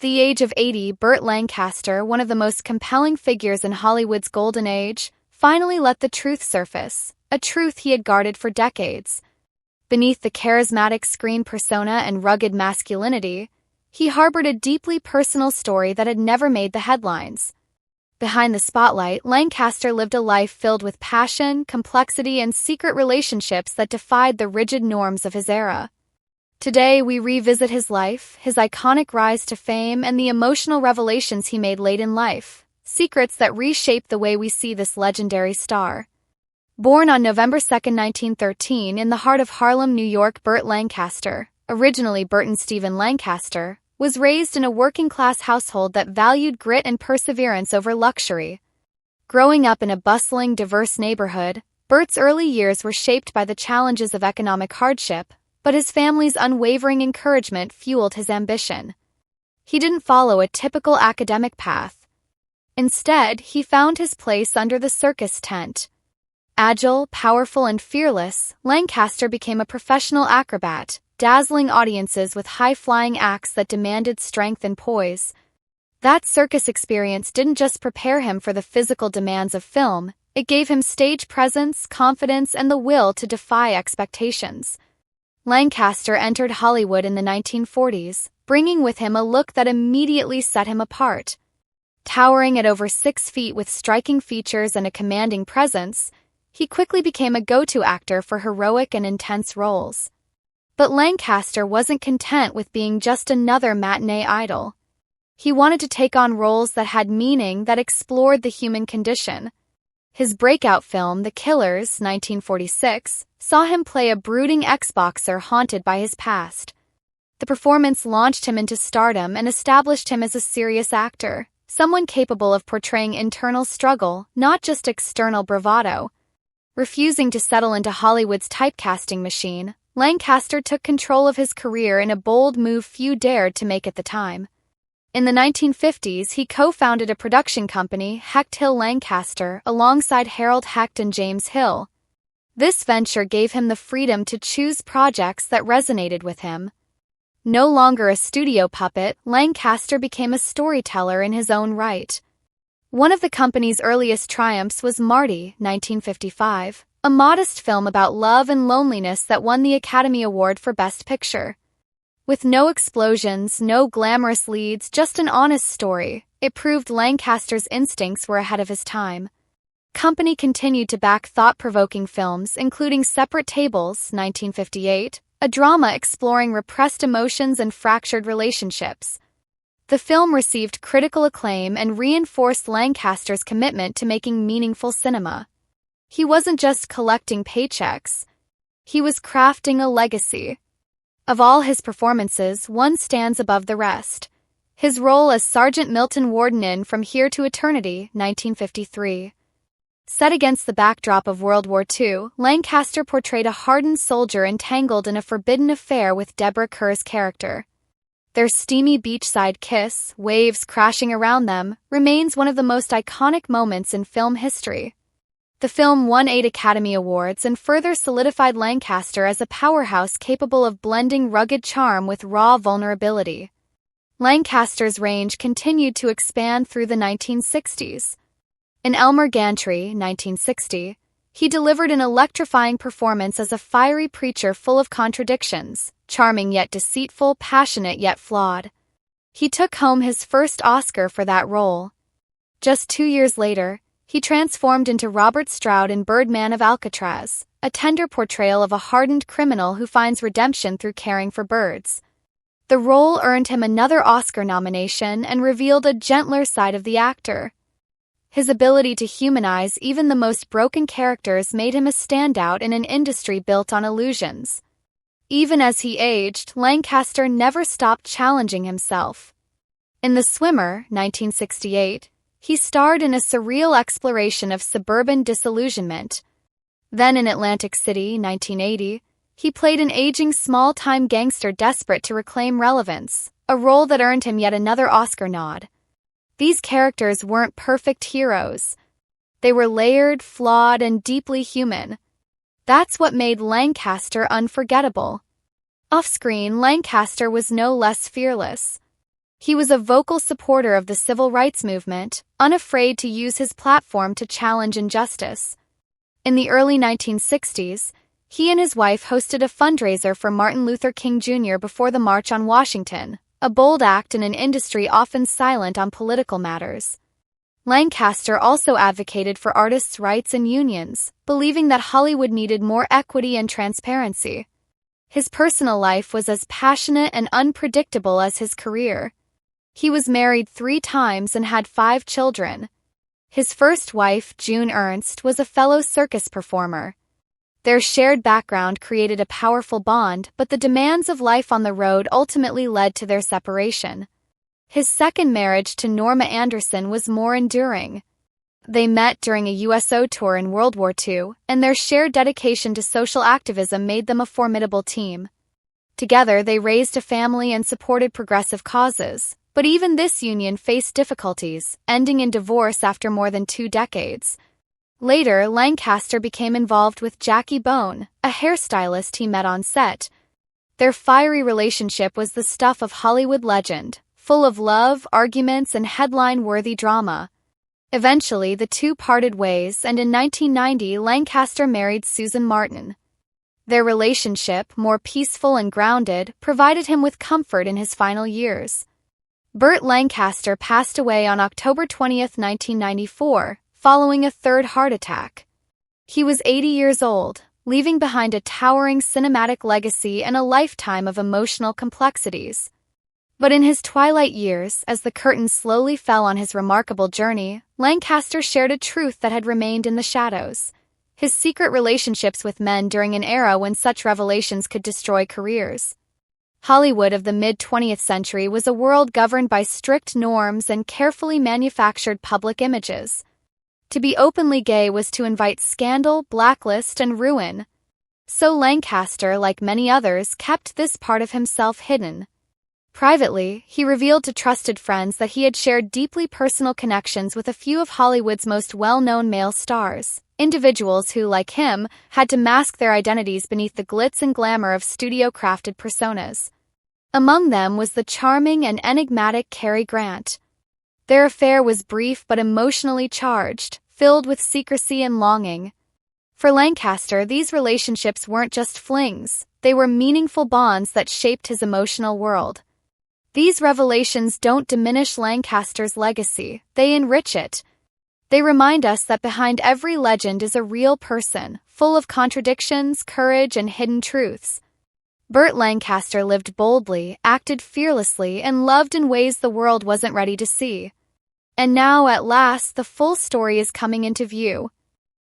The age of 80, Burt Lancaster, one of the most compelling figures in Hollywood's golden age, finally let the truth surface, a truth he had guarded for decades. Beneath the charismatic screen persona and rugged masculinity, he harbored a deeply personal story that had never made the headlines. Behind the spotlight, Lancaster lived a life filled with passion, complexity, and secret relationships that defied the rigid norms of his era. Today, we revisit his life, his iconic rise to fame, and the emotional revelations he made late in life, secrets that reshaped the way we see this legendary star. Born on November 2, 1913, in the heart of Harlem, New York, Burt Lancaster, originally Burton Stephen Lancaster, was raised in a working-class household that valued grit and perseverance over luxury. Growing up in a bustling, diverse neighborhood, Burt's early years were shaped by the challenges of economic hardship, but his family's unwavering encouragement fueled his ambition. He didn't follow a typical academic path. Instead, he found his place under the circus tent. Agile, powerful, and fearless, Lancaster became a professional acrobat, dazzling audiences with high-flying acts that demanded strength and poise. That circus experience didn't just prepare him for the physical demands of film, it gave him stage presence, confidence, and the will to defy expectations. Lancaster entered Hollywood in the 1940s, bringing with him a look that immediately set him apart. Towering at over 6 feet with striking features and a commanding presence, he quickly became a go-to actor for heroic and intense roles. But Lancaster wasn't content with being just another matinee idol. He wanted to take on roles that had meaning, that explored the human condition. His breakout film, The Killers, 1946, saw him play a brooding ex-boxer haunted by his past. The performance launched him into stardom and established him as a serious actor, someone capable of portraying internal struggle, not just external bravado. Refusing to settle into Hollywood's typecasting machine, Lancaster took control of his career in a bold move few dared to make at the time. In the 1950s, he co-founded a production company, Hecht Hill Lancaster, alongside Harold Hecht and James Hill. This venture gave him the freedom to choose projects that resonated with him. No longer a studio puppet, Lancaster became a storyteller in his own right. One of the company's earliest triumphs was Marty, 1955, a modest film about love and loneliness that won the Academy Award for Best Picture. With no explosions, no glamorous leads, just an honest story, it proved Lancaster's instincts were ahead of his time. Company continued to back thought-provoking films, including Separate Tables, 1958, a drama exploring repressed emotions and fractured relationships. The film received critical acclaim and reinforced Lancaster's commitment to making meaningful cinema. He wasn't just collecting paychecks. He was crafting a legacy. Of all his performances, one stands above the rest. His role as Sergeant Milton Warden in From Here to Eternity, 1953. Set against the backdrop of World War II, Lancaster portrayed a hardened soldier entangled in a forbidden affair with Deborah Kerr's character. Their steamy beachside kiss, waves crashing around them, remains one of the most iconic moments in film history. The film won 8 Academy Awards and further solidified Lancaster as a powerhouse capable of blending rugged charm with raw vulnerability. Lancaster's range continued to expand through the 1960s. In Elmer Gantry, 1960, he delivered an electrifying performance as a fiery preacher full of contradictions, charming yet deceitful, passionate yet flawed. He took home his first Oscar for that role. Just 2 years later, he transformed into Robert Stroud in Birdman of Alcatraz, a tender portrayal of a hardened criminal who finds redemption through caring for birds. The role earned him another Oscar nomination and revealed a gentler side of the actor. His ability to humanize even the most broken characters made him a standout in an industry built on illusions. Even as he aged, Lancaster never stopped challenging himself. In The Swimmer, 1968, he starred in a surreal exploration of suburban disillusionment. Then in Atlantic City, 1980, he played an aging small-time gangster desperate to reclaim relevance, a role that earned him yet another Oscar nod. These characters weren't perfect heroes. They were layered, flawed, and deeply human. That's what made Lancaster unforgettable. Off-screen, Lancaster was no less fearless. He was a vocal supporter of the civil rights movement, unafraid to use his platform to challenge injustice. In the early 1960s, he and his wife hosted a fundraiser for Martin Luther King Jr. before the March on Washington, a bold act in an industry often silent on political matters. Lancaster also advocated for artists' rights and unions, believing that Hollywood needed more equity and transparency. His personal life was as passionate and unpredictable as his career. He was married 3 times and had 5 children. His first wife, June Ernst, was a fellow circus performer. Their shared background created a powerful bond, but the demands of life on the road ultimately led to their separation. His second marriage to Norma Anderson was more enduring. They met during a USO tour in World War II, and their shared dedication to social activism made them a formidable team. Together, they raised a family and supported progressive causes, but even this union faced difficulties, ending in divorce after more than 2 decades. Later, Lancaster became involved with Jackie Bone, a hairstylist he met on set. Their fiery relationship was the stuff of Hollywood legend, full of love, arguments, and headline-worthy drama. Eventually, the two parted ways, and in 1990, Lancaster married Susan Martin. Their relationship, more peaceful and grounded, provided him with comfort in his final years. Burt Lancaster passed away on October 20, 1994, following a 3rd heart attack. He was 80 years old, leaving behind a towering cinematic legacy and a lifetime of emotional complexities. But in his twilight years, as the curtain slowly fell on his remarkable journey, Lancaster shared a truth that had remained in the shadows: his secret relationships with men during an era when such revelations could destroy careers. Hollywood of the mid-20th century was a world governed by strict norms and carefully manufactured public images. To be openly gay was to invite scandal, blacklist, and ruin. So Lancaster, like many others, kept this part of himself hidden. Privately, he revealed to trusted friends that he had shared deeply personal connections with a few of Hollywood's most well-known male stars, individuals who, like him, had to mask their identities beneath the glitz and glamour of studio-crafted personas. Among them was the charming and enigmatic Cary Grant. Their affair was brief but emotionally charged, filled with secrecy and longing. For Lancaster, these relationships weren't just flings, they were meaningful bonds that shaped his emotional world. These revelations don't diminish Lancaster's legacy, they enrich it. They remind us that behind every legend is a real person, full of contradictions, courage, and hidden truths. Burt Lancaster lived boldly, acted fearlessly, and loved in ways the world wasn't ready to see. And now, at last, the full story is coming into view.